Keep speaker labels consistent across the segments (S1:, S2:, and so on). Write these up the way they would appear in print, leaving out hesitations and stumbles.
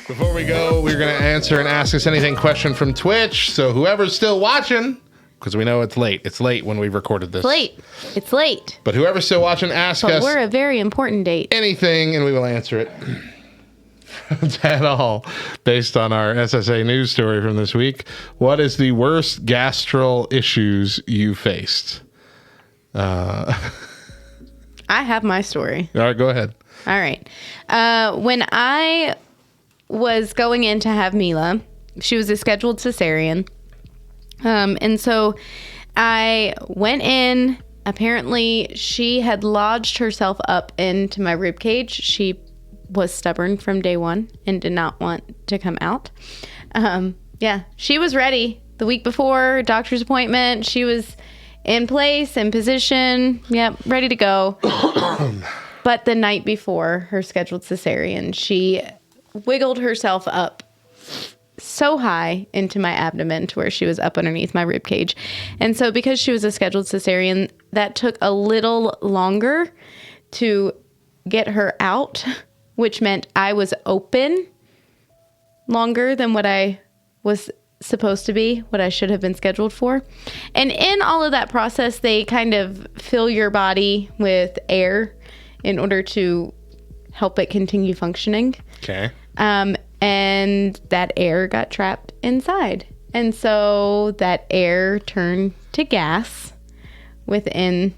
S1: Before we go, we're going to answer an Ask Us Anything question from Twitch. So whoever's still watching, because we know it's late. It's late when we've recorded this.
S2: It's late.
S1: But whoever's still watching, ask us
S2: We're a very important date.
S1: anything, and we will answer it. At all, based on our SSA news story from this week. What is the worst gastral issues you faced?
S2: I have my story.
S1: All right, go ahead.
S2: All right. When I was going in to have Mila, she was a scheduled cesarean. And so I went in. Apparently, she had lodged herself up into my rib cage. She was stubborn from day one and did not want to come out. She was ready the week before doctor's appointment. She was in place, in position, ready to go. But the night before her scheduled cesarean, she wiggled herself up so high into my abdomen to where she was up underneath my rib cage. And so because she was a scheduled cesarean, that took a little longer to get her out, which meant I was open longer than what I was supposed to be, what I should have been scheduled for. And in all of that process, they kind of fill your body with air in order to help it continue functioning. Okay. And that air got trapped inside. And so that air turned to gas within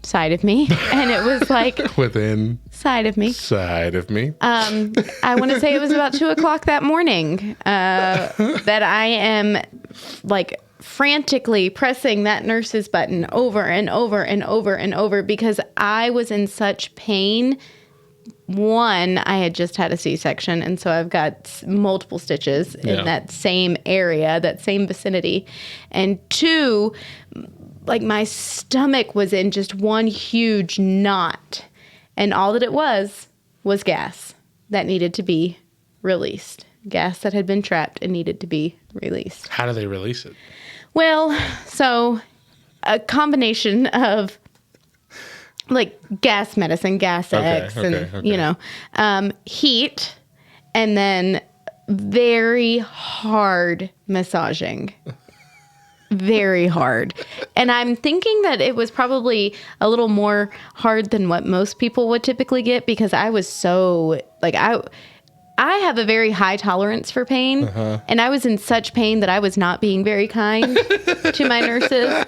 S2: side of me, and it was like
S1: within
S2: side of me. I want to say it was about 2:00 that morning that I am like frantically pressing that nurse's button over and over and over and over because I was in such pain. One, I had just had a C-section, and so I've got multiple stitches in that same area, that same vicinity. And two, like my stomach was in just one huge knot, and all that it was gas that needed to be released. Gas that had been trapped and needed to be released.
S1: How do they release it?
S2: Well, so a combination of like gas medicine, gas X, and heat, and then very hard massaging. Very hard. And I'm thinking that it was probably a little more hard than what most people would typically get because I was so like I have a very high tolerance for pain, and I was in such pain that I was not being very kind to my nurses.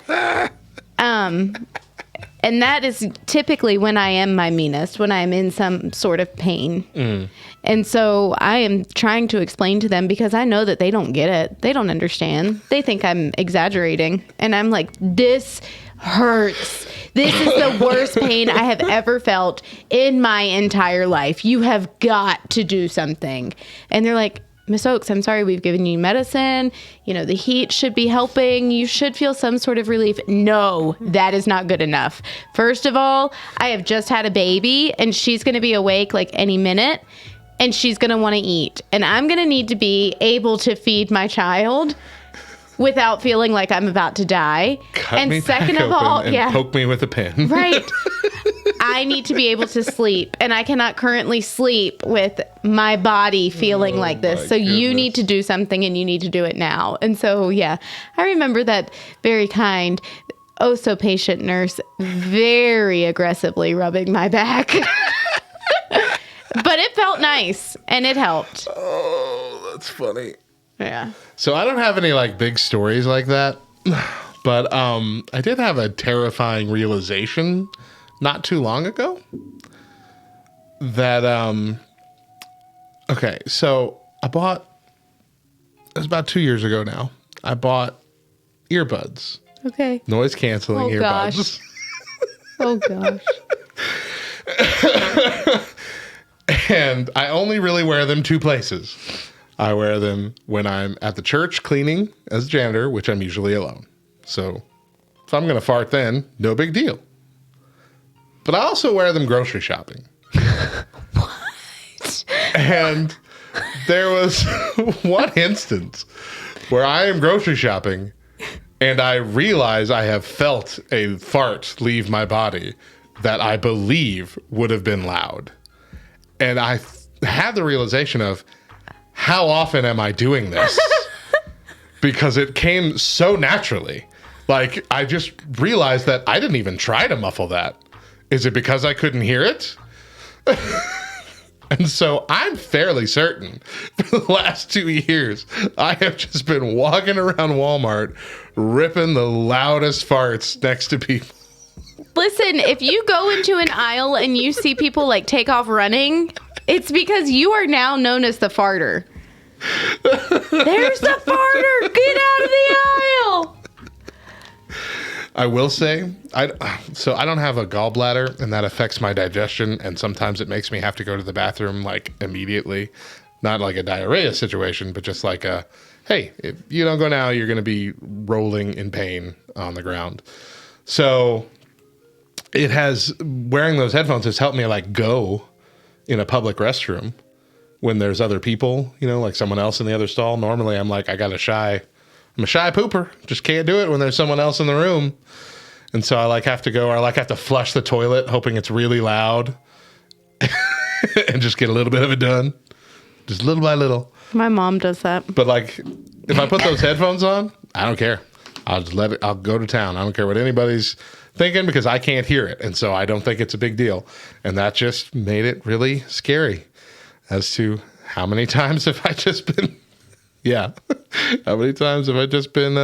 S2: And that is typically when I am my meanest, when I am in some sort of pain. And so I am trying to explain to them because I know that they don't get it. They don't understand. They think I'm exaggerating. And I'm like, this hurts. This is the worst pain I have ever felt in my entire life. You have got to do something. And they're like, Miss Oaks, I'm sorry, we've given you medicine. You know, the heat should be helping. You should feel some sort of relief. No, that is not good enough. First of all, I have just had a baby and she's going to be awake like any minute and she's going to want to eat. And I'm going to need to be able to feed my child without feeling like I'm about to die.
S1: Cut me second of all, poke me with a pin.
S2: Right. I need to be able to sleep, and I cannot currently sleep with my body feeling like this. So you need to do something, and you need to do it now. And so, I remember that very kind, oh so patient nurse very aggressively rubbing my back. But it felt nice, and it helped.
S1: Oh, that's funny.
S2: Yeah.
S1: So I don't have any like big stories like that, but I did have a terrifying realization not too long ago that okay, so it was about 2 years ago now. I bought earbuds.
S2: Okay.
S1: Noise canceling earbuds.
S2: Oh gosh.
S1: And I only really wear them two places. I wear them when I'm at the church cleaning as a janitor, which I'm usually alone. So if I'm going to fart then, no big deal. But I also wear them grocery shopping.
S2: What?
S1: And there was one instance where I am grocery shopping and I realize I have felt a fart leave my body that I believe would have been loud. And I had the realization of, how often am I doing this? Because it came so naturally. Like, I just realized that I didn't even try to muffle that. Is it because I couldn't hear it? And so I'm fairly certain for the last 2 years, I have just been walking around Walmart ripping the loudest farts next to people.
S2: Listen, if you go into an aisle and you see people like take off running, it's because you are now known as the farter. There's the farter. Get out of the aisle.
S1: I will say, I don't have a gallbladder, and that affects my digestion, and sometimes it makes me have to go to the bathroom like immediately. Not like a diarrhea situation, but just like a, hey, if you don't go now, you're going to be rolling in pain on the ground. So wearing those headphones has helped me like go in a public restroom when there's other people, like someone else in the other stall. Normally I'm like, I'm a shy pooper. Just can't do it when there's someone else in the room. And so I have to flush the toilet, hoping it's really loud and just get a little bit of it done. Just little by little.
S2: My mom does that.
S1: But like, if I put those headphones on, I don't care. I'll just I'll go to town. I don't care what anybody's thinking because I can't hear it. And so I don't think it's a big deal. And that just made it really scary as to how many times have I just been, how many times have I just been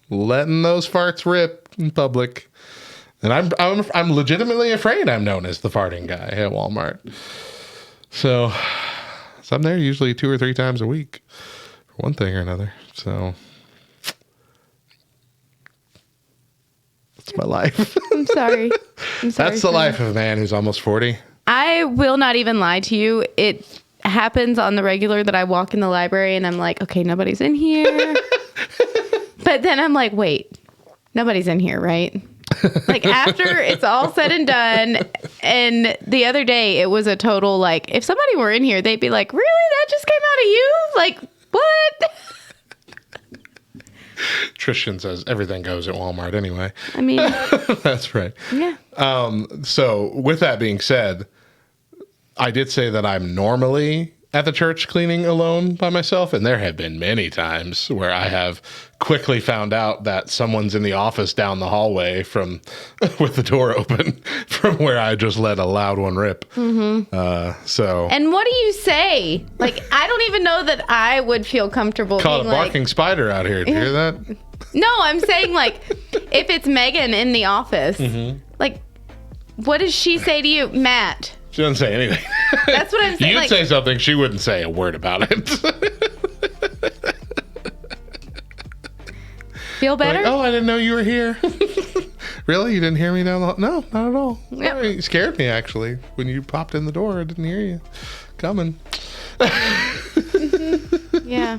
S1: letting those farts rip in public? And I'm legitimately afraid I'm known as the farting guy at Walmart. So I'm there usually 2 or 3 times a week for one thing or another. So that's my life.
S2: I'm sorry.
S1: That's the life of a man who's almost 40.
S2: I will not even lie to you. It happens on the regular that I walk in the library and I'm like, okay, nobody's in here. But then I'm like, wait, nobody's in here, right? Like after it's all said and done. And the other day it was a total, like, if somebody were in here, they'd be like, really? That just came out of you? Like, what?
S1: Tristan says everything goes at Walmart anyway.
S2: I mean,
S1: that's right.
S2: Yeah.
S1: So with that being said, I did say that I'm normally at the church cleaning alone by myself. And there have been many times where I have quickly found out that someone's in the office down the hallway with the door open from where I just let a loud one rip. Mm-hmm.
S2: And what do you say? Like, I don't even know that I would feel comfortable
S1: Call
S2: being
S1: a barking spider out here. Did you hear that?
S2: No, I'm saying like, if it's Megan in the office, like, what does she say to you, Matt?
S1: She doesn't say anything.
S2: That's what I'm saying.
S1: You'd say something, she wouldn't say a word about it.
S2: Feel better?
S1: Like, oh, I didn't know you were here. Really? You didn't hear me down the hall? No, not at all.
S2: Yep.
S1: Oh, you scared me, actually. When you popped in the door, I didn't hear you coming.
S2: Yeah.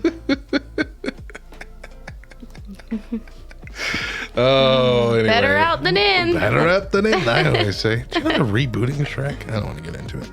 S1: Oh, anyway.
S2: Better out than in.
S1: Better out than in, I always say. Do you know the rebooting of Shrek? I don't want to get into it.